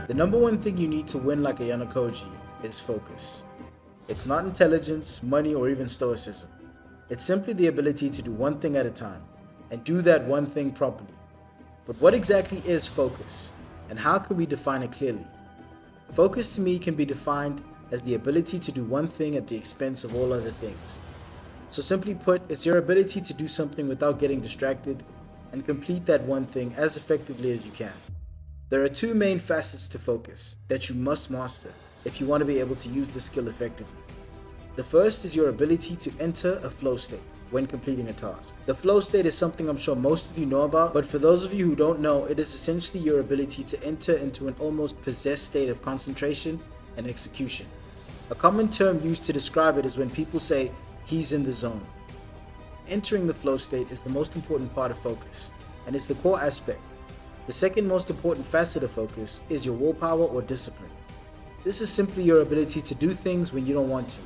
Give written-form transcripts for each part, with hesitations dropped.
The number one thing you need to win like Ayanokoji is focus. It's not intelligence, money, or even stoicism. It's simply the ability to do one thing at a time and do that one thing properly. But what exactly is focus, and how can we define it clearly? Focus to me can be defined as the ability to do one thing at the expense of all other things. So simply put, it's your ability to do something without getting distracted and complete that one thing as effectively as you can. There are two main facets to focus that you must master if you want to be able to use this skill effectively. The first is your ability to enter a flow state when completing a task. The flow state is something I'm sure most of you know about, but for those of you who don't know, it is essentially your ability to enter into an almost possessed state of concentration and execution. A common term used to describe it is when people say, "he's in the zone." Entering the flow state is the most important part of focus, and it's the core aspect. The second most important facet of focus is your willpower or discipline. This is simply your ability to do things when you don't want to,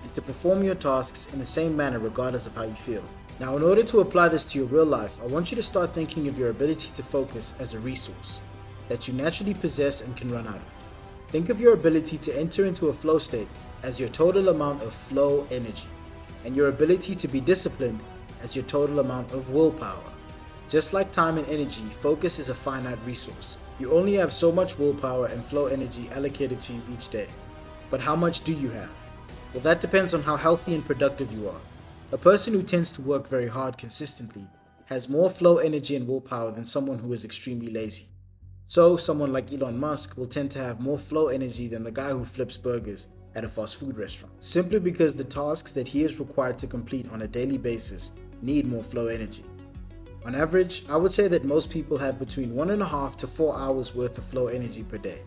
and to perform your tasks in the same manner regardless of how you feel. Now, in order to apply this to your real life, I want you to start thinking of your ability to focus as a resource that you naturally possess and can run out of. Think of your ability to enter into a flow state as your total amount of flow energy, and your ability to be disciplined as your total amount of willpower. Just like time and energy, focus is a finite resource. You only have so much willpower and flow energy allocated to you each day. But how much do you have? Well, that depends on how healthy and productive you are. A person who tends to work very hard consistently has more flow energy and willpower than someone who is extremely lazy. So, someone like Elon Musk will tend to have more flow energy than the guy who flips burgers at a fast food restaurant, simply because the tasks that he is required to complete on a daily basis need more flow energy. On average, I would say that most people have between 1.5 to 4 hours worth of flow energy per day.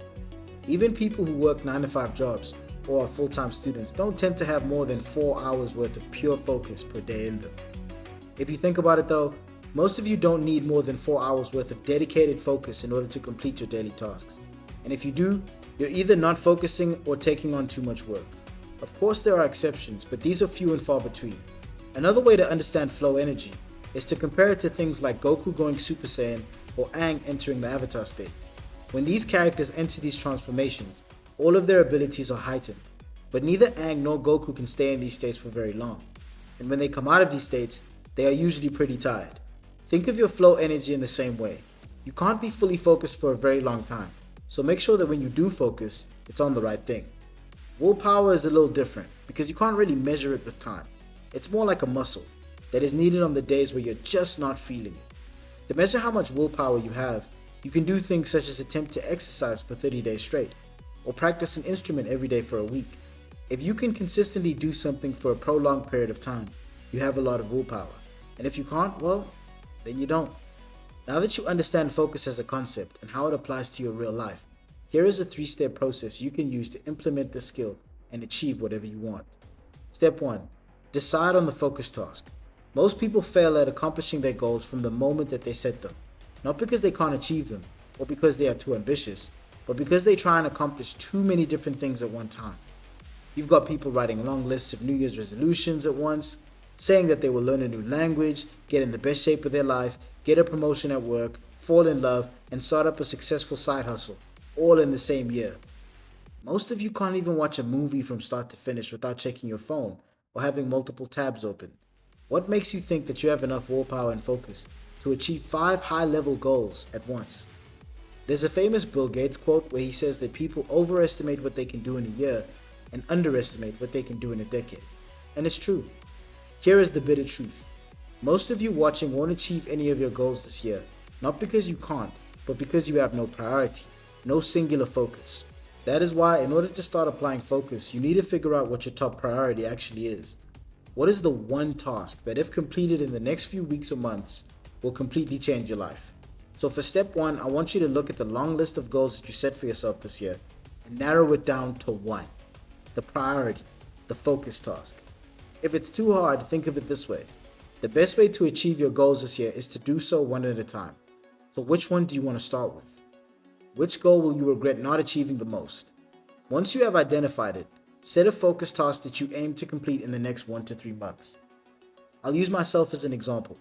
Even people who work 9 to 5 jobs or are full-time students don't tend to have more than 4 hours worth of pure focus per day in them. If you think about it though, most of you don't need more than 4 hours worth of dedicated focus in order to complete your daily tasks. And if you do, you're either not focusing or taking on too much work. Of course there are exceptions, but these are few and far between. Another way to understand flow energy is to compare it to things like Goku going Super Saiyan or Aang entering the Avatar state. When these characters enter these transformations, all of their abilities are heightened, but neither Aang nor Goku can stay in these states for very long. And when they come out of these states, they are usually pretty tired. Think of your flow energy in the same way. You can't be fully focused for a very long time, so make sure that when you do focus, it's on the right thing. Willpower is a little different because you can't really measure it with time. It's more like a muscle that is needed on the days where you're just not feeling it. To measure how much willpower you have, you can do things such as attempt to exercise for 30 days straight, or practice an instrument every day for a week. If you can consistently do something for a prolonged period of time, you have a lot of willpower. And if you can't, well, then you don't. Now that you understand focus as a concept and how it applies to your real life, here is a 3-step process you can use to implement this skill and achieve whatever you want. Step 1. Decide on the focus task. Most people fail at accomplishing their goals from the moment that they set them, not because they can't achieve them or because they are too ambitious, but because they try and accomplish too many different things at one time. You've got people writing long lists of New Year's resolutions at once, saying that they will learn a new language, get in the best shape of their life, get a promotion at work, fall in love, and start up a successful side hustle, all in the same year. Most of you can't even watch a movie from start to finish without checking your phone or having multiple tabs open. What makes you think that you have enough willpower and focus to achieve 5 high-level goals at once? There's a famous Bill Gates quote where he says that people overestimate what they can do in a year and underestimate what they can do in a decade. And it's true. Here is the bitter truth. Most of you watching won't achieve any of your goals this year, not because you can't, but because you have no priority, no singular focus. That is why, in order to start applying focus, you need to figure out what your top priority actually is. What is the one task that, if completed in the next few weeks or months, will completely change your life? So for step 1, I want you to look at the long list of goals that you set for yourself this year and narrow it down to one. The priority, the focus task. If it's too hard, think of it this way. The best way to achieve your goals this year is to do so one at a time. So which one do you want to start with? Which goal will you regret not achieving the most? Once you have identified it, set a focus task that you aim to complete in the next 1 to 3 months. I'll use myself as an example.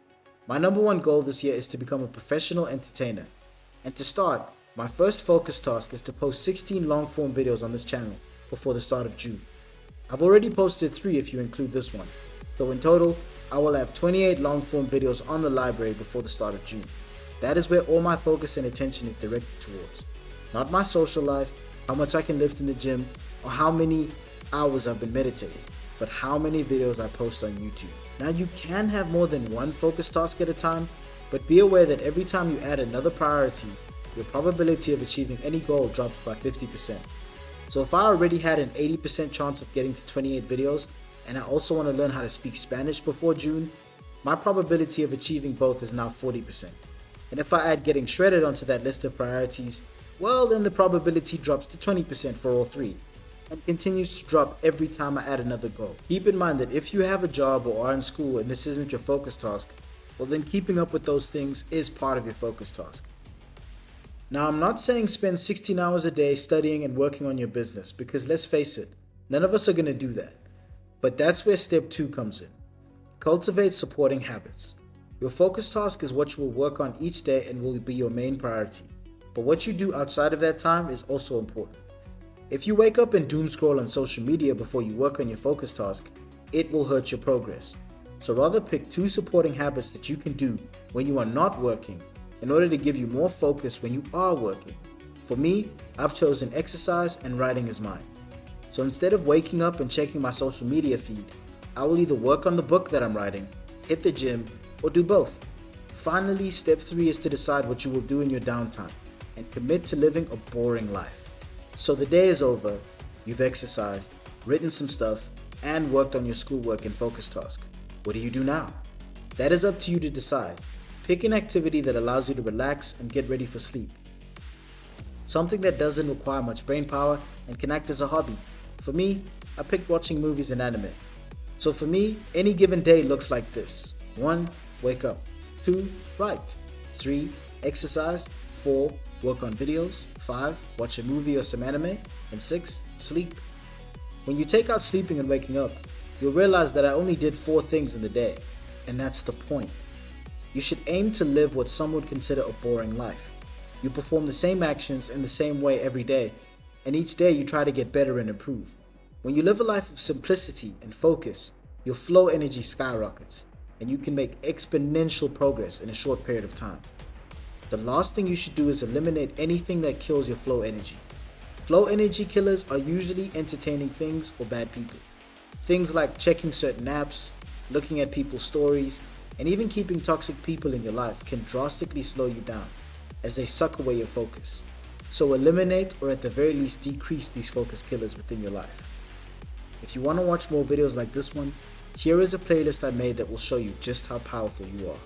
My number one goal this year is to become a professional entertainer. And to start, My first focus task is to post 16 long form videos on this channel before the start of June. I've already posted 3 if you include this one, so in total, I will have 28 long form videos on the library before the start of June. That is where all my focus and attention is directed towards. Not my social life, how much I can lift in the gym, or how many hours I've been meditating, but how many videos I post on YouTube. Now you can have more than one focus task at a time, but be aware that every time you add another priority, your probability of achieving any goal drops by 50%. So if I already had an 80% chance of getting to 28 videos, and I also want to learn how to speak Spanish before June, my probability of achieving both is now 40%. And if I add getting shredded onto that list of priorities, well, then the probability drops to 20% for all 3, and continues to drop every time I add another goal. Keep in mind that if you have a job or are in school and this isn't your focus task, well then keeping up with those things is part of your focus task. Now I'm not saying spend 16 hours a day studying and working on your business, because let's face it, none of us are going to do that. But that's where step 2 comes in. Cultivate supporting habits. Your focus task is what you will work on each day and will be your main priority. But what you do outside of that time is also important. If you wake up and doom scroll on social media before you work on your focus task, it will hurt your progress. So rather pick 2 supporting habits that you can do when you are not working in order to give you more focus when you are working. For me, I've chosen exercise and writing as mine. So instead of waking up and checking my social media feed, I will either work on the book that I'm writing, hit the gym, or do both. Finally, step 3 is to decide what you will do in your downtime and commit to living a boring life. So the day is over, you've exercised, written some stuff, and worked on your schoolwork and focus task. What do you do now? That is up to you to decide. Pick an activity that allows you to relax and get ready for sleep. Something that doesn't require much brain power and can act as a hobby. For me, I picked watching movies and anime. So for me, any given day looks like this. 1. Wake up. 2. Write. 3. Exercise. 4. Work on videos. 5. Watch a movie or some anime. And 6. Sleep. When you take out sleeping and waking up, you'll realize that I only did 4 things in the day. And that's the point. You should aim to live what some would consider a boring life. You perform the same actions in the same way every day, and each day you try to get better and improve. When you live a life of simplicity and focus, your flow energy skyrockets, and you can make exponential progress in a short period of time. The last thing you should do is eliminate anything that kills your flow energy. Flow energy killers are usually entertaining things or bad people. Things like checking certain apps, looking at people's stories, and even keeping toxic people in your life can drastically slow you down as they suck away your focus. So eliminate, or at the very least decrease, these focus killers within your life. If you want to watch more videos like this one, here is a playlist I made that will show you just how powerful you are.